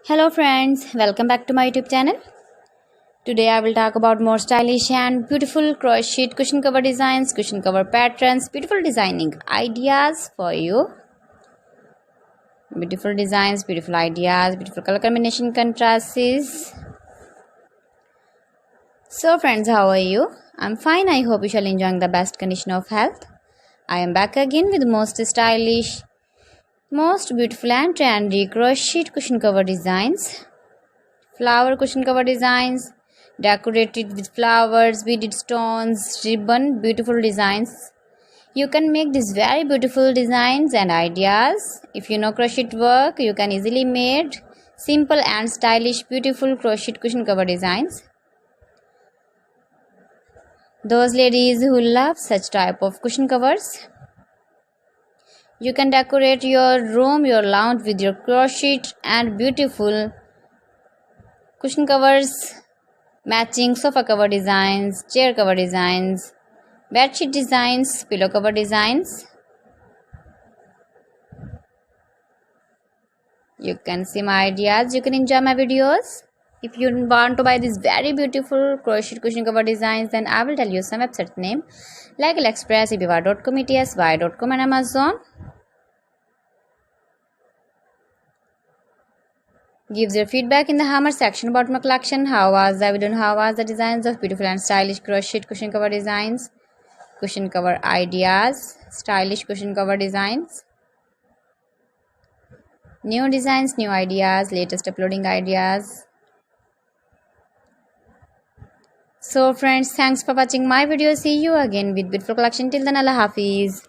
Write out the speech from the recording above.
Hello friends, welcome back to my YouTube channel. Today I will talk about more stylish and beautiful crochet cushion cover designs, cushion cover patterns, beautiful designing ideas for you. Beautiful designs, beautiful ideas, beautiful color combination contrasts. So friends, how are you? I'm fine. I hope you shall enjoy the best condition of health. I am back again with most stylish, most beautiful and trendy crochet cushion cover designs. Flower cushion cover designs, decorated with flowers, beaded stones, ribbon, beautiful designs. You can make these very beautiful designs and ideas. If you know crochet work, you can easily make simple and stylish beautiful crochet cushion cover designs. Those ladies who love such type of cushion covers, you can decorate your room, your lounge with your crochet and beautiful cushion covers, matching sofa cover designs, chair cover designs, bedsheet designs, pillow cover designs. You can see my ideas, you can enjoy my videos. If you want to buy these very beautiful crochet cushion cover designs, then I will tell you some website name like AliExpress, eBay.com, etsy.com and Amazon. Give your feedback in the hammer section about my collection. How was the video and how was the designs of beautiful and stylish crochet cushion cover designs, cushion cover ideas, stylish cushion cover designs, new designs, new ideas, latest uploading ideas. So friends, thanks for watching my video. See you again with beautiful collection. Till then, Allah Hafiz.